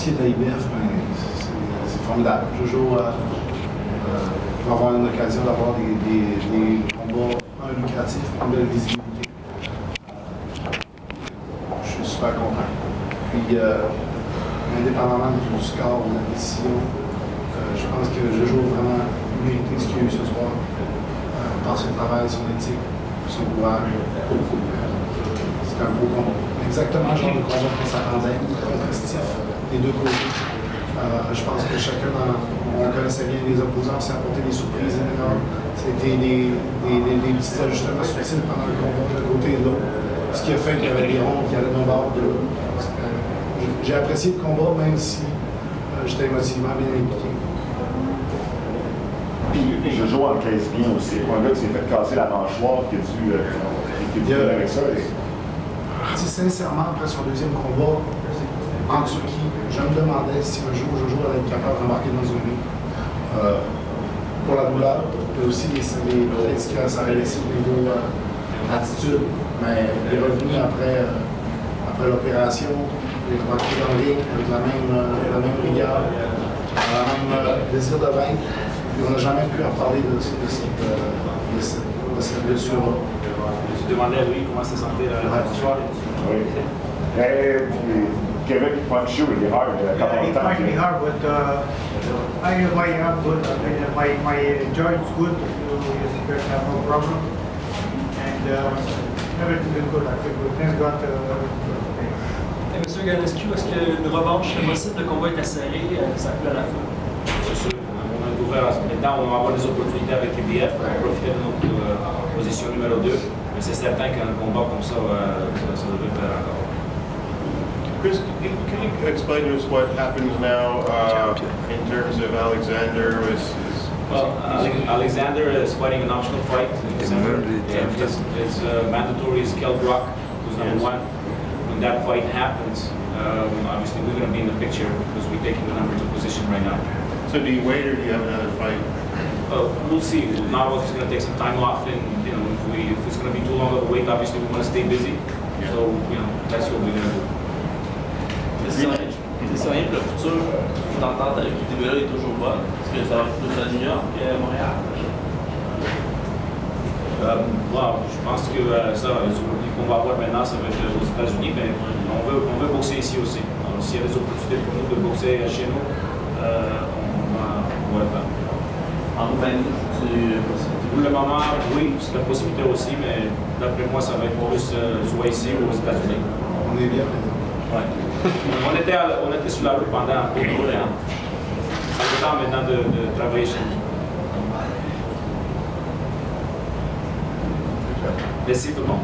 ce qui est de l'IBF, c'est formidable. Jojo va avoir une occasion d'avoir des combats lucratifs, une belle visibilité. Je suis super content. Puis, indépendamment du score ou de la décision, je pense que Jojo a vraiment mérité ce qu'il y a eu ce soir par son travail, son éthique, son courage. C'est un beau combat. Exactement le genre de combat qu'on s'attendait, compétitif des deux côtés. Je pense que chacun, on connaissait bien les opposants, ça a apporté des surprises énormes. C'était des petits ajustements subtils pendant le combat d'un côté et de l'autre. Ce qui a fait qu'il y avait des ronds qui allaient d'un bord de l'autre. J'ai apprécié le combat, même si j'étais émotivement bien impliqué. Puis Jojo encaisse bien aussi. Pour un gars qui s'est fait casser la mâchoire, qui a dû avec ça. Sincèrement, après son deuxième combat en Turquie, je me demandais si un jour Jojo allait être capable d'embarquer dans une ring. Pour la douleur, mais aussi peut-être que ça aurait laissé au niveau attitude. Mais il est revenu après l'opération, il est rentré dans le ring avec la même rigueur, le même désir de vaincre. Puis on n'a jamais pu en parler de cette blessure-là. Tu demandais à lui comment ça sentait la soirée. Oui. Quebec punched you really hard a couple of times. It might be hard, but my arm good. My joint's good. You have no problem. And everything is good. I think we thank God. Monsieur Ganescu, est-ce qu'une revanche est possible? Le combat est acéré, ça coule à la fin. C'est sûr. On est ouvert maintenant, on va avoir des opportunités avec IBF pour profiter de notre position numéro 2. Mais c'est certain qu'un combat comme ça, ça devrait faire encore. Chris, can you explain to us what happens now in terms of Alexander? Well, Alexander is fighting an optional fight in December. His mandatory is Kell Brook, who's number 1. When that fight happens, obviously we're going to be in the picture because we're taking the number 2 position right now. So do you wait or do you have another fight? We'll see. Now he's going to take some time off, and if it's going to be too long of a wait, obviously we want to stay busy. Yeah. So that's what we're going to do. C'est rien pour le futur. L'entente avec ITBA est toujours bonne. Est-ce que ça va être plus à New York qu'à Montréal? Je pense que les opportunités qu'on va avoir maintenant, ça va être aux États-Unis, mais on veut boxer ici aussi. Alors s'il y a des opportunités pour nous de boxer chez nous, on va le faire. En Roumanie, pour le moment, oui, c'est une possibilité aussi, mais d'après moi, ça va être plus soit ici ou aux États-Unis. On est bien présent. Ouais. On était sur la route pendant un peu de temps. Ça fait temps maintenant de travailler chez nous. Merci tout le monde.